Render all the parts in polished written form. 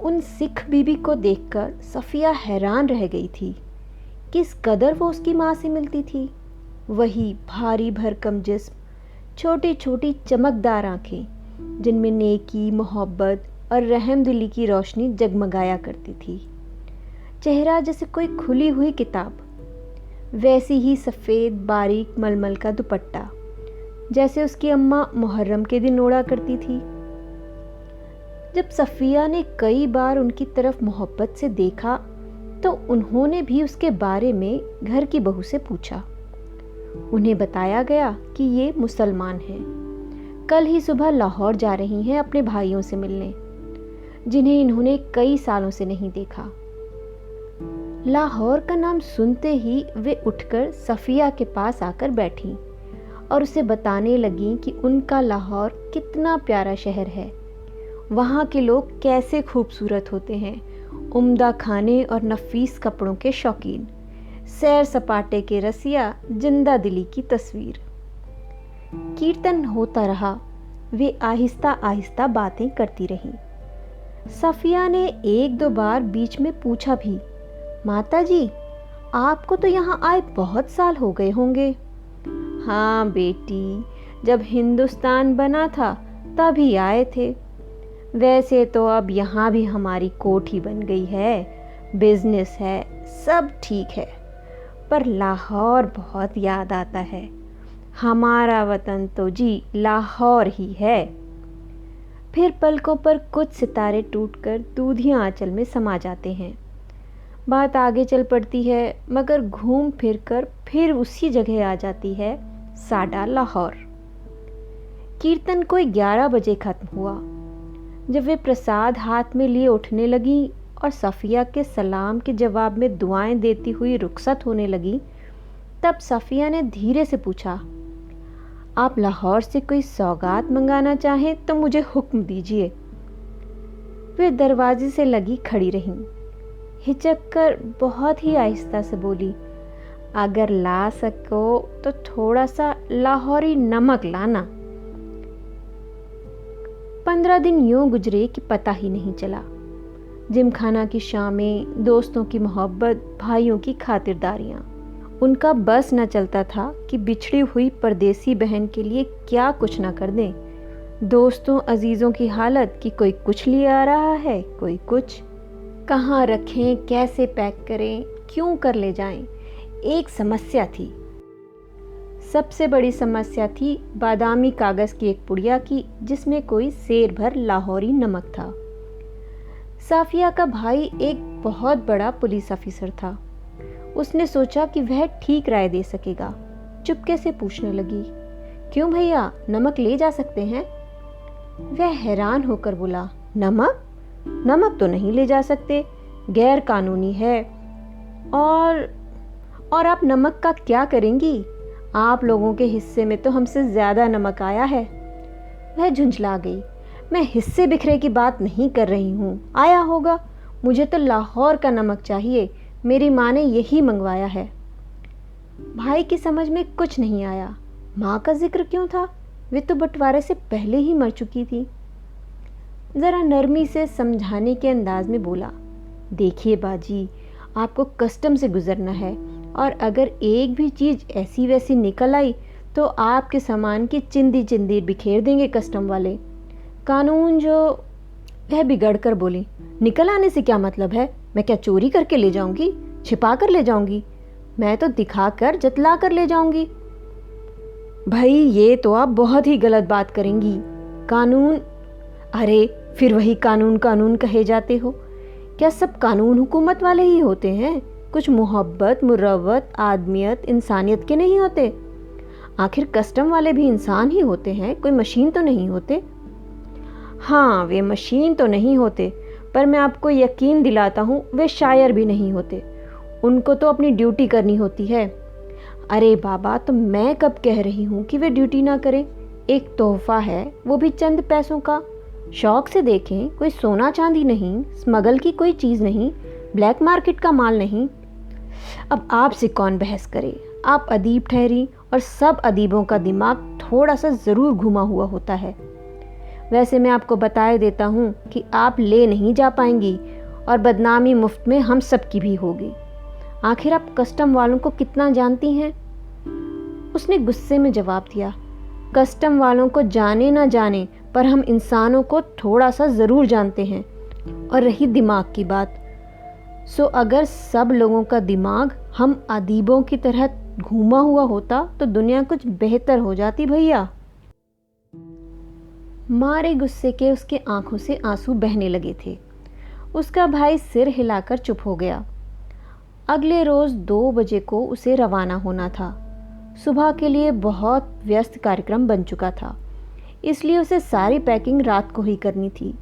उन सिख बीबी को देखकर सफ़िया हैरान रह गई थी। किस कदर वो उसकी माँ से मिलती थी। वही भारी भरकम जिस्म, छोटी छोटी चमकदार आँखें जिनमें नेकी, मोहब्बत और रहमदिली की रोशनी जगमगाया करती थी। चेहरा जैसे कोई खुली हुई किताब, वैसी ही सफ़ेद बारीक मलमल का दुपट्टा जैसे उसकी अम्मा मुहर्रम के दिन ओढ़ा करती थी। जब सफ़िया ने कई बार उनकी तरफ मोहब्बत से देखा तो उन्होंने भी उसके बारे में घर की बहू से पूछा। उन्हें बताया गया कि ये मुसलमान हैं, कल ही सुबह लाहौर जा रही हैं अपने भाइयों से मिलने, जिन्हें इन्होंने कई सालों से नहीं देखा। लाहौर का नाम सुनते ही वे उठकर सफ़िया के पास आकर बैठीं और उसे बताने लगीं कि उनका लाहौर कितना प्यारा शहर है, वहाँ के लोग कैसे खूबसूरत होते हैं, उम्दा खाने और नफीस कपड़ों के शौकीन, सैर सपाटे के रसिया, जिंदा दिली की तस्वीर। कीर्तन होता रहा, वे आहिस्ता आहिस्ता बातें करती रहीं। सफ़िया ने एक दो बार बीच में पूछा भी, माता जी आपको तो यहाँ आए बहुत साल हो गए होंगे। हाँ बेटी, जब हिंदुस्तान बना था तभी आए थे। वैसे तो अब यहाँ भी हमारी कोठी बन गई है, बिजनेस है, सब ठीक है, पर लाहौर बहुत याद आता है। हमारा वतन तो जी लाहौर ही है। फिर पलकों पर कुछ सितारे टूटकर दूधिया आंचल में समा जाते हैं। बात आगे चल पड़ती है, मगर घूम फिर कर फिर उसी जगह आ जाती है, साडा लाहौर। कीर्तन कोई 11 बजे खत्म हुआ। जब वे प्रसाद हाथ में लिए उठने लगी और सफ़िया के सलाम के जवाब में दुआएं देती हुई रुखसत होने लगी, तब सफ़िया ने धीरे से पूछा, आप लाहौर से कोई सौगात मंगाना चाहें तो मुझे हुक्म दीजिए। वे दरवाजे से लगी खड़ी रहीं, हिचक कर बहुत ही आहिस्ता से बोली, अगर ला सको तो थोड़ा सा लाहौरी नमक लाना। 15 दिन यूं गुजरे कि पता ही नहीं चला। जिमखाना की शामें, दोस्तों की मोहब्बत, भाइयों की खातिरदारियां, उनका बस न चलता था कि बिछड़ी हुई परदेसी बहन के लिए क्या कुछ न कर दें। दोस्तों अजीज़ों की हालत कि कोई कुछ लिए आ रहा है, कोई कुछ, कहाँ रखें, कैसे पैक करें, क्यों कर ले जाएं, एक समस्या थी। सबसे बड़ी समस्या थी बादामी कागज़ की एक पुड़िया की, जिसमें कोई सेर भर लाहौरी नमक था। साफिया का भाई एक बहुत बड़ा पुलिस ऑफिसर था। उसने सोचा कि वह ठीक राय दे सकेगा। चुपके से पूछने लगी, क्यों भैया, नमक ले जा सकते हैं? वह हैरान होकर बोला, नमक? नमक तो नहीं ले जा सकते, गैर कानूनी है। और आप नमक का क्या करेंगी? आप लोगों के हिस्से में तो हमसे ज़्यादा नमक आया है। वह झुंझला गई, मैं हिस्से बिखरे की बात नहीं कर रही हूँ, आया होगा, मुझे तो लाहौर का नमक चाहिए, मेरी माँ ने यही मंगवाया है। भाई की समझ में कुछ नहीं आया। माँ का जिक्र क्यों था? वे तो बंटवारे से पहले ही मर चुकी थी। ज़रा नरमी से समझाने के अंदाज में बोला, देखिए बाजी, आपको कस्टम से गुजरना है और अगर एक भी चीज़ ऐसी वैसी निकल आई तो आपके सामान की चिंदी चिंदी बिखेर देंगे कस्टम वाले। कानून जो। वह बिगड़ कर बोली, निकल आने से क्या मतलब है? मैं क्या चोरी करके ले जाऊंगी, छिपा कर ले जाऊंगी? मैं तो दिखा कर जतला कर ले जाऊंगी। भाई ये तो आप बहुत ही गलत बात करेंगी। कानून? अरे फिर वही कानून कानून कहे जाते हो। क्या सब कानून हुकूमत वाले ही होते हैं? कुछ मोहब्बत, मुरव्वत, आदमियत, इंसानियत के नहीं होते? आखिर कस्टम वाले भी इंसान ही होते हैं, कोई मशीन तो नहीं होते। हाँ, वे मशीन तो नहीं होते, पर मैं आपको यकीन दिलाता हूँ वे शायर भी नहीं होते। उनको तो अपनी ड्यूटी करनी होती है। अरे बाबा, तो मैं कब कह रही हूँ कि वे ड्यूटी ना करें? एक तोहफा है, वो भी चंद पैसों का। शौक से देखें, कोई सोना चांदी नहीं, स्मगल की कोई चीज़ नहीं, ब्लैक मार्केट का माल नहीं। अब आपसे कौन बहस करे? आप अदीब ठहरी और सब अदीबों का दिमाग थोड़ा सा ज़रूर घुमा हुआ होता है। वैसे मैं आपको बताए देता हूँ कि आप ले नहीं जा पाएंगी और बदनामी मुफ्त में हम सब की भी होगी। आखिर आप कस्टम वालों को कितना जानती हैं? उसने गुस्से में जवाब दिया, कस्टम वालों को जाने ना जाने पर हम इंसानों को थोड़ा सा ज़रूर जानते हैं। और रही दिमाग की बात, सो अगर सब लोगों का दिमाग हम अदीबों की तरह घूमा हुआ होता तो दुनिया कुछ बेहतर हो जाती भैया। मारे गुस्से के उसके आंखों से आंसू बहने लगे थे। उसका भाई सिर हिलाकर चुप हो गया। अगले रोज़ 2 बजे को उसे रवाना होना था। सुबह के लिए बहुत व्यस्त कार्यक्रम बन चुका था, इसलिए उसे सारी पैकिंग रात को ही करनी थी।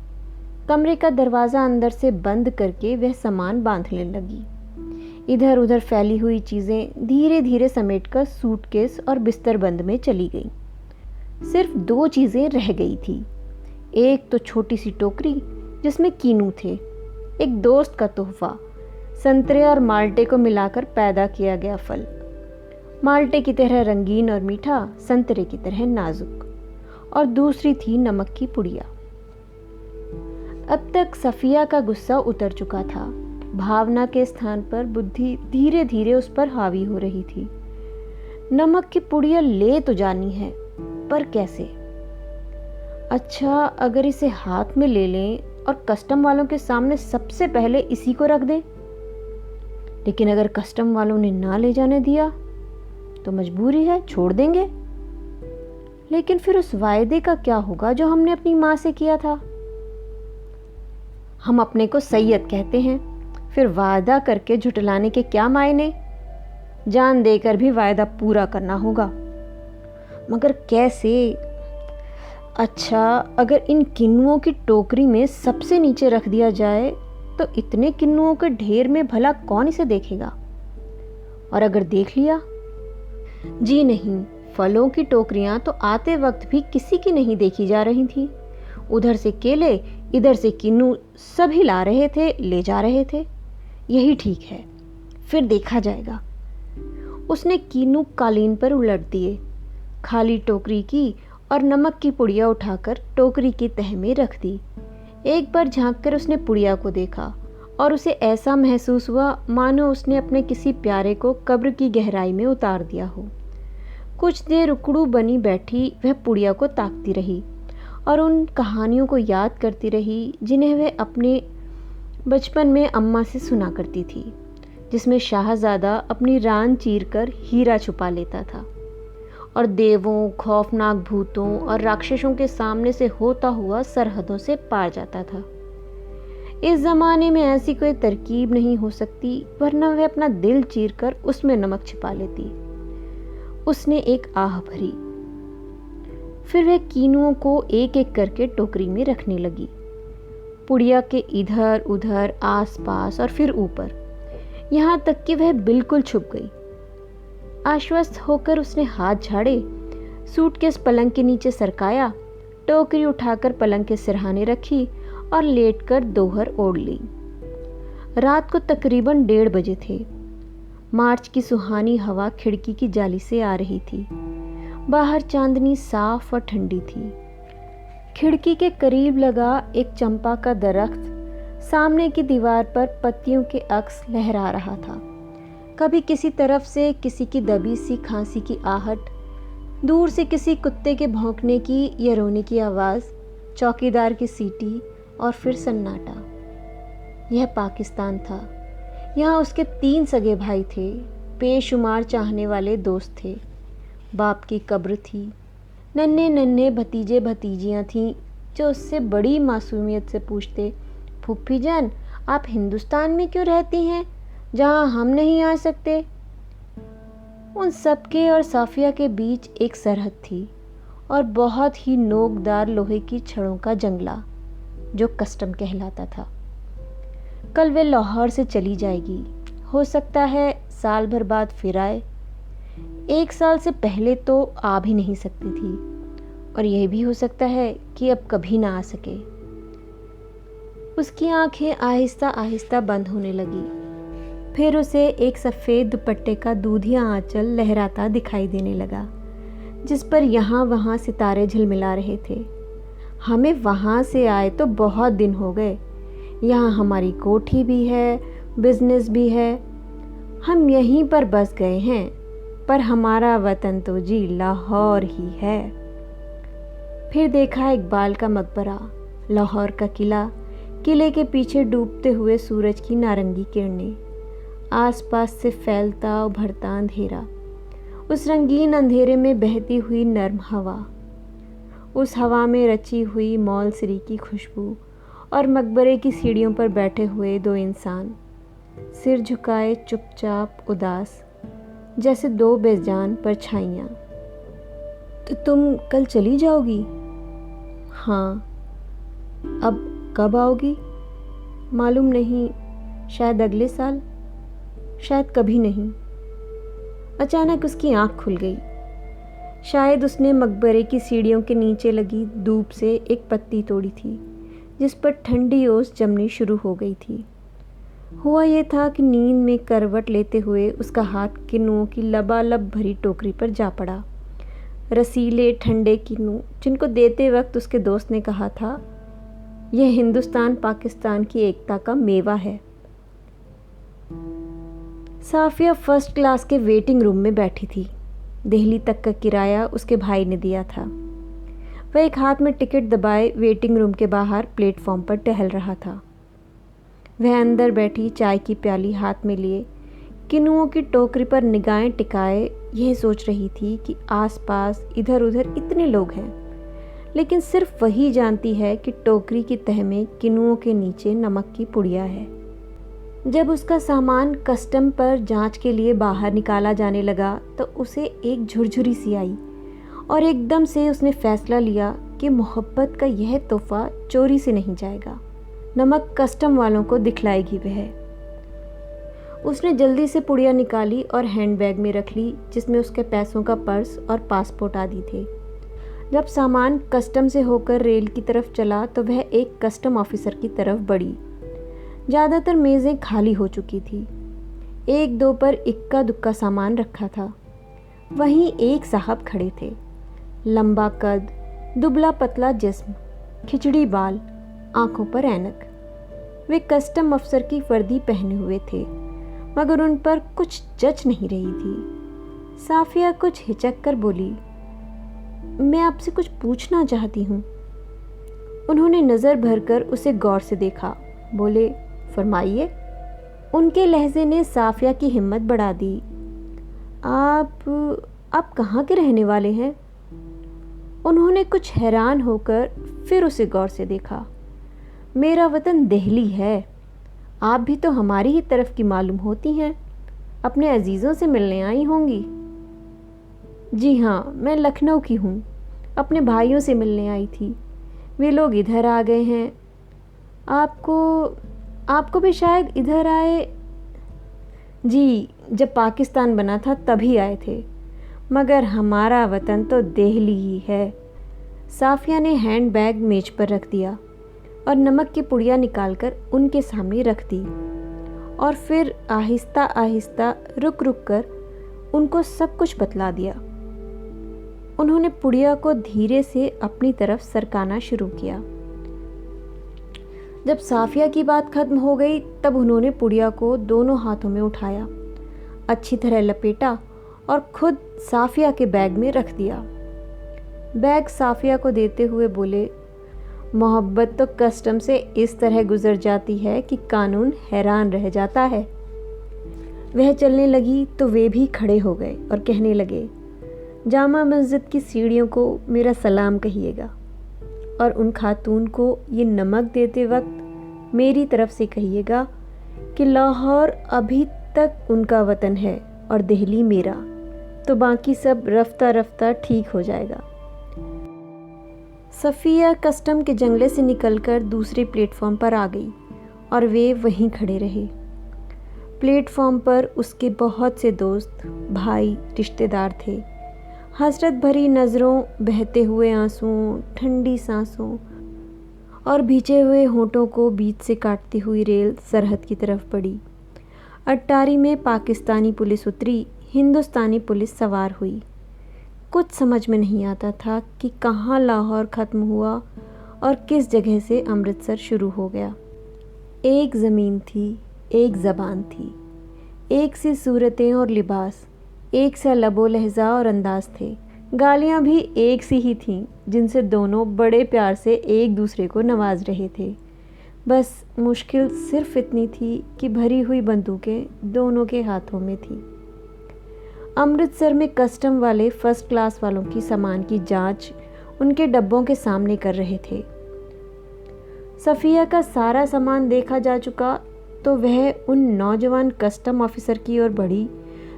कमरे का दरवाज़ा अंदर से बंद करके वह सामान बांधने लगी। इधर उधर फैली हुई चीज़ें धीरे धीरे समेटकर सूटकेस और बिस्तर बंद में चली गई। सिर्फ 2 चीज़ें रह गई थी। एक तो छोटी सी टोकरी जिसमें कीनू थे, एक दोस्त का तोहफा, संतरे और माल्टे को मिलाकर पैदा किया गया फल, माल्टे की तरह रंगीन और मीठा, संतरे की तरह नाजुक, और दूसरी थी नमक की पुड़िया। अब तक सफ़िया का गुस्सा उतर चुका था। भावना के स्थान पर बुद्धि धीरे धीरे उस पर हावी हो रही थी। नमक की पुड़िया ले तो जानी है, पर कैसे? अच्छा, अगर इसे हाथ में ले लें और कस्टम वालों के सामने सबसे पहले इसी को रख दें। लेकिन अगर कस्टम वालों ने ना ले जाने दिया तो मजबूरी है, छोड़ देंगे। लेकिन फिर उस वायदे का क्या होगा जो हमने अपनी माँ से किया था? हम अपने को सैयद कहते हैं, फिर वादा करके झुटलाने के क्या मायने? जान देकर भी वायदा पूरा करना होगा, मगर कैसे? अच्छा, अगर इन किन्नुओं की टोकरी में सबसे नीचे रख दिया जाए तो इतने किन्नुओं के ढेर में भला कौन इसे देखेगा? और अगर देख लिया? जी नहीं, फलों की टोकरियां तो आते वक्त भी किसी की नहीं देखी जा रही थी। उधर से केले, इधर से किन्नू, सभी ला रहे थे, ले जा रहे थे। यही ठीक है, फिर देखा जाएगा। उसने किन्नू कालीन पर उलट दिए, खाली टोकरी की और नमक की पुड़िया उठाकर टोकरी की तह में रख दी। एक बार झांककर उसने पुड़िया को देखा और उसे ऐसा महसूस हुआ मानो उसने अपने किसी प्यारे को कब्र की गहराई में उतार दिया हो। कुछ देर उकड़ू बनी बैठी वह पुड़िया को ताकती रही और उन कहानियों को याद करती रही जिन्हें वह अपने बचपन में अम्मा से सुना करती थी, जिसमें शाहज़ादा अपनी रान चीरकर हीरा छुपा लेता था और देवों, खौफनाक भूतों और राक्षसों के सामने से होता हुआ सरहदों से पार जाता था। इस ज़माने में ऐसी कोई तरकीब नहीं हो सकती, वरना वह अपना दिल चीरकर उसमें नमक छिपा लेती। उसने एक आह भरी, फिर वह कीनुओं को एक एक करके टोकरी में रखने लगी, पुड़िया के इधर उधर, आस पास और फिर ऊपर, यहाँ तक कि वह बिल्कुल छुप गई। आश्वस्त होकर उसने हाथ झाड़े, सूटकेस पलंग के नीचे सरकाया, टोकरी उठाकर पलंग के सिरहाने रखी और लेटकर दोहर ओढ़ ली। रात को तकरीबन 1:30 बजे थे। मार्च की सुहानी हवा खिड़की की जाली से आ रही थी। बाहर चांदनी साफ और ठंडी थी। खिड़की के करीब लगा एक चंपा का दरख्त सामने की दीवार पर पत्तियों के अक्स लहरा रहा था। कभी किसी तरफ से किसी की दबी सी खांसी की आहट, दूर से किसी कुत्ते के भौंकने की या रोने की आवाज़, चौकीदार की सीटी और फिर सन्नाटा। यह पाकिस्तान था। यहाँ उसके 3 सगे भाई थे, बेशुमार चाहने वाले दोस्त थे, बाप की कब्र थी, नन्हे नन्हे भतीजे भतीजियाँ थीं जो उससे बड़ी मासूमियत से पूछते, फूफी जान आप हिंदुस्तान में क्यों रहती हैं जहाँ हम नहीं आ सकते? उन सबके और साफिया के बीच एक सरहद थी और बहुत ही नोकदार लोहे की छड़ों का जंगला जो कस्टम कहलाता था। कल वे लाहौर से चली जाएगी, हो सकता है साल भर बाद फिर आए। 1 साल से पहले तो आ भी नहीं सकती थी और यह भी हो सकता है कि अब कभी ना आ सके। उसकी आंखें आहिस्ता आहिस्ता बंद होने लगी। फिर उसे एक सफ़ेद दुपट्टे का दूधिया आंचल लहराता दिखाई देने लगा, जिस पर यहाँ वहाँ सितारे झिलमिला रहे थे। हमें वहाँ से आए तो बहुत दिन हो गए। यहाँ हमारी कोठी भी है, बिजनेस भी है, हम यहीं पर बस गए हैं, पर हमारा वतन तो जी लाहौर ही है। फिर देखा इकबाल का मकबरा, लाहौर का किला, किले के पीछे डूबते हुए सूरज की नारंगी किरणें, आसपास से फैलता उभरता अंधेरा, उस रंगीन अंधेरे में बहती हुई नर्म हवा, उस हवा में रची हुई मौलसरी की खुशबू, और मकबरे की सीढ़ियों पर बैठे हुए दो इंसान, सिर झुकाए चुपचाप उदास, जैसे दो बेजान परछाइयाँ। तो तुम कल चली जाओगी? हाँ। अब कब आओगी? मालूम नहीं, शायद अगले साल, शायद कभी नहीं। अचानक उसकी आंख खुल गई। शायद उसने मकबरे की सीढ़ियों के नीचे लगी धूप से एक पत्ती तोड़ी थी, जिस पर ठंडी ओस जमनी शुरू हो गई थी। हुआ ये था कि नींद में करवट लेते हुए उसका हाथ किन्नुओं की लबालब भरी टोकरी पर जा पड़ा। रसीले ठंडे किन्नू, जिनको देते वक्त उसके दोस्त ने कहा था, यह हिंदुस्तान पाकिस्तान की एकता का मेवा है। साफिया फर्स्ट क्लास के वेटिंग रूम में बैठी थी। दिल्ली तक का किराया उसके भाई ने दिया था। वह एक हाथ में टिकट दबाए वेटिंग रूम के बाहर प्लेटफॉर्म पर टहल रहा था। वह अंदर बैठी चाय की प्याली हाथ में लिए किन्नुओं की टोकरी पर निगाहें टिकाए यह सोच रही थी कि आसपास इधर उधर इतने लोग हैं, लेकिन सिर्फ वही जानती है कि टोकरी की तह में किन्नुओं के नीचे नमक की पुड़िया है। जब उसका सामान कस्टम पर जांच के लिए बाहर निकाला जाने लगा तो उसे एक झुरझुरी सी आई और एकदम से उसने फैसला लिया कि मोहब्बत का यह तोहफा चोरी से नहीं जाएगा। नमक कस्टम वालों को दिखलाएगी वह। उसने जल्दी से पुड़िया निकाली और हैंडबैग में रख ली, जिसमें उसके पैसों का पर्स और पासपोर्ट आदि थे। जब सामान कस्टम से होकर रेल की तरफ चला तो वह एक कस्टम ऑफिसर की तरफ बढ़ी। ज़्यादातर मेज़ें खाली हो चुकी थी। एक दो पर इक्का दुक्का सामान रखा था। वहीं एक साहब खड़े थे, लंबा कद, दुबला पतला जिस्म, खिचड़ी बाल, आंखों पर ऐनक। वे कस्टम अफसर की वर्दी पहने हुए थे, मगर उन पर कुछ जच नहीं रही थी। साफिया कुछ हिचक कर बोली, मैं आपसे कुछ पूछना चाहती हूँ। उन्होंने नज़र भरकर उसे गौर से देखा। बोले, फरमाइए। उनके लहजे ने साफिया की हिम्मत बढ़ा दी। आप कहाँ के रहने वाले हैं? उन्होंने कुछ हैरान होकर फिर उसे गौर से देखा। मेरा वतन दिल्ली है। आप भी तो हमारी ही तरफ की मालूम होती हैं। अपने अजीज़ों से मिलने आई होंगी। जी हाँ, मैं लखनऊ की हूँ। अपने भाइयों से मिलने आई थी। वे लोग इधर आ गए हैं। आपको भी शायद इधर आए। जी, जब पाकिस्तान बना था तभी आए थे, मगर हमारा वतन तो दिल्ली ही है। साफिया ने हैंडबैग मेज पर रख दिया और नमक की पुड़िया निकालकर उनके सामने रख दी और फिर आहिस्ता आहिस्ता रुक रुक कर उनको सब कुछ बतला दिया। उन्होंने पुड़िया को धीरे से अपनी तरफ सरकाना शुरू किया। जब साफिया की बात खत्म हो गई तब उन्होंने पुड़िया को दोनों हाथों में उठाया, अच्छी तरह लपेटा और खुद साफिया के बैग में रख दिया। बैग साफिया को देते हुए बोले, मोहब्बत तो कस्टम से इस तरह गुजर जाती है कि कानून हैरान रह जाता है। वह चलने लगी तो वे भी खड़े हो गए और कहने लगे, जामा मस्जिद की सीढ़ियों को मेरा सलाम कहिएगा और उन खातून को ये नमक देते वक्त मेरी तरफ से कहिएगा कि लाहौर अभी तक उनका वतन है और दिल्ली मेरा, तो बाकी सब रफ्ता रफ्ता ठीक हो जाएगा। सफ़िया कस्टम के जंगले से निकलकर दूसरे प्लेटफॉर्म पर आ गई और वे वहीं खड़े रहे। प्लेटफॉर्म पर उसके बहुत से दोस्त, भाई, रिश्तेदार थे। हसरत भरी नज़रों, बहते हुए आंसुओं, ठंडी सांसों और भींचे हुए होठों को बीच से काटती हुई रेल सरहद की तरफ बढ़ी। अट्टारी में पाकिस्तानी पुलिस उतरी, हिंदुस्तानी पुलिस सवार हुई। कुछ समझ में नहीं आता था कि कहाँ लाहौर ख़त्म हुआ और किस जगह से अमृतसर शुरू हो गया। एक ज़मीन थी, एक ज़बान थी, एक सी सूरतें और लिबास, एक सा लबो लहजा और अंदाज थे। गालियाँ भी एक सी ही थीं, जिनसे दोनों बड़े प्यार से एक दूसरे को नवाज रहे थे। बस मुश्किल सिर्फ इतनी थी कि भरी हुई बंदूकें दोनों के हाथों में थी। अमृतसर में कस्टम वाले फर्स्ट क्लास वालों की सामान की जांच उनके डब्बों के सामने कर रहे थे। सफ़िया का सारा सामान देखा जा चुका तो वह उन नौजवान कस्टम ऑफिसर की ओर बढ़ी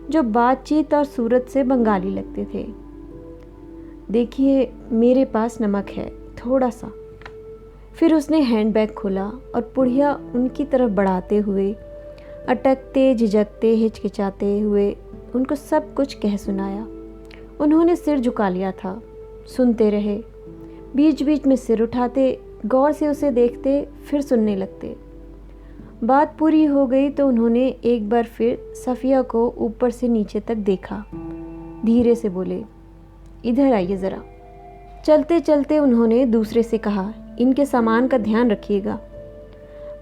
जो बातचीत और सूरत से बंगाली लगते थे। देखिए, मेरे पास नमक है, थोड़ा सा। फिर उसने हैंडबैग खोला और पुड़िया उनकी तरफ बढ़ाते हुए, अटकते, झिझकते, हिचकिचाते हुए उनको सब कुछ कह सुनाया। उन्होंने सिर झुका लिया था, सुनते रहे, बीच बीच में सिर उठाते, गौर से उसे देखते, फिर सुनने लगते। बात पूरी हो गई तो उन्होंने एक बार फिर सफ़िया को ऊपर से नीचे तक देखा। धीरे से बोले, इधर आइए ज़रा। चलते चलते उन्होंने दूसरे से कहा, इनके सामान का ध्यान रखिएगा।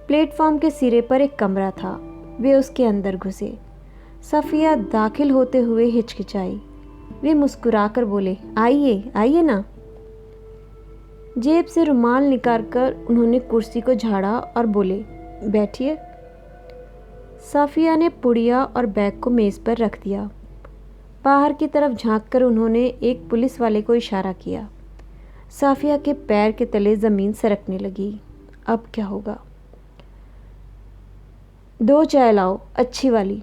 प्लेटफॉर्म के सिरे पर एक कमरा था, वे उसके अंदर घुसे। सफ़िया दाखिल होते हुए हिचकिचाई। वे मुस्कुराकर बोले, आइए आइए ना। जेब से रुमाल निकालकर उन्होंने कुर्सी को झाड़ा और बोले, बैठिए। सफ़िया ने पुड़िया और बैग को मेज़ पर रख दिया। बाहर की तरफ झांककर उन्होंने एक पुलिस वाले को इशारा किया। सफ़िया के पैर के तले ज़मीन सरकने लगी। अब क्या होगा? 2 चाय लाओ, अच्छी वाली।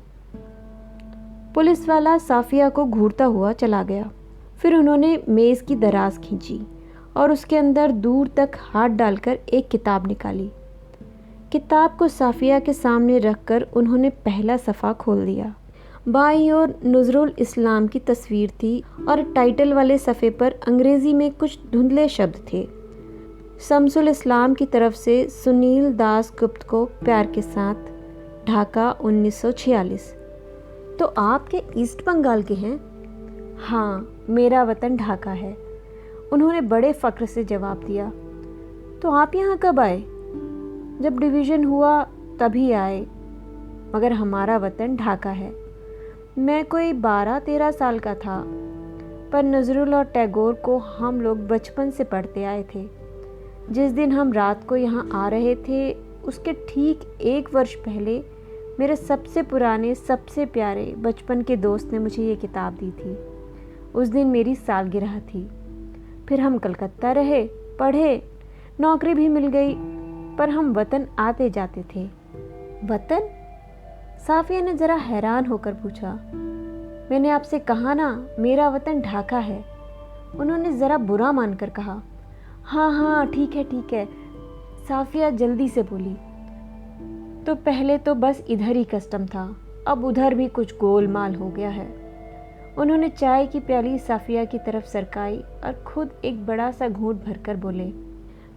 पुलिस वाला सफ़िया को घूरता हुआ चला गया। फिर उन्होंने मेज़ की दराज खींची और उसके अंदर दूर तक हाथ डालकर एक किताब निकाली। किताब को सफ़िया के सामने रखकर उन्होंने पहला सफ़ा खोल दिया। बाईं ओर नज़रुल इस्लाम की तस्वीर थी और टाइटल वाले सफ़े पर अंग्रेज़ी में कुछ धुंधले शब्द थे। शम्सुल इस्लाम की तरफ से सुनील दास गुप्त को प्यार के साथ, ढाका 1946। तो आप के ईस्ट बंगाल के हैं? हाँ, मेरा वतन ढाका है, उन्होंने बड़े फ़ख्र से जवाब दिया। तो आप यहाँ कब आए? जब डिवीज़न हुआ तभी आए, मगर हमारा वतन ढाका है। मैं कोई 12-13 साल का था, पर नज़रुल और टैगोर को हम लोग बचपन से पढ़ते आए थे। जिस दिन हम रात को यहाँ आ रहे थे, उसके ठीक 1 वर्ष पहले मेरे सबसे पुराने, सबसे प्यारे बचपन के दोस्त ने मुझे ये किताब दी थी। उस दिन मेरी सालगिरह थी। फिर हम कलकत्ता रहे, पढ़े, नौकरी भी मिल गई, पर हम वतन आते जाते थे। वतन? सफ़िया ने ज़रा हैरान होकर पूछा। मैंने आपसे कहा ना, मेरा वतन ढाका है। उन्होंने ज़रा बुरा मानकर कहा। हाँ हाँ, ठीक है ठीक है, सफ़िया जल्दी से बोली। तो पहले तो बस इधर ही कस्टम था, अब उधर भी कुछ गोलमाल हो गया है। उन्होंने चाय की प्याली सफ़िया की तरफ सरकाई और खुद एक बड़ा सा घूंट भरकर बोले,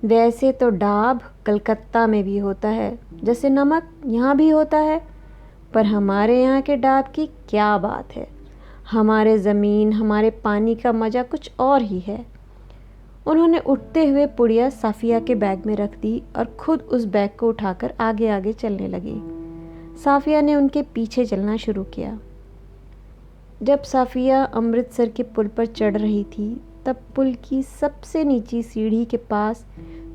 वैसे तो डाब कलकत्ता में भी होता है, जैसे नमक यहाँ भी होता है, पर हमारे यहाँ के डाब की क्या बात है। हमारे ज़मीन, हमारे पानी का मज़ा कुछ और ही है। उन्होंने उठते हुए पुड़िया सफ़िया के बैग में रख दी और खुद उस बैग को उठाकर आगे आगे चलने लगी। सफ़िया ने उनके पीछे चलना शुरू किया। जब सफ़िया अमृतसर के पुल पर चढ़ रही थी, तब पुल की सबसे नीची सीढ़ी के पास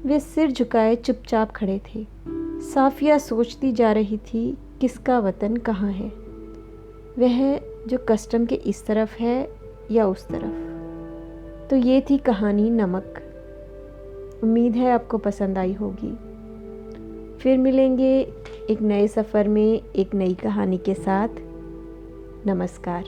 वे सिर झुकाए चुपचाप खड़े थे। सफ़िया सोचती जा रही थी, किसका वतन कहाँ है? वह जो कस्टम के इस तरफ है या उस तरफ? तो ये थी कहानी नमक। उम्मीद है आपको पसंद आई होगी। फिर मिलेंगे एक नए सफ़र में एक नई कहानी के साथ। नमस्कार।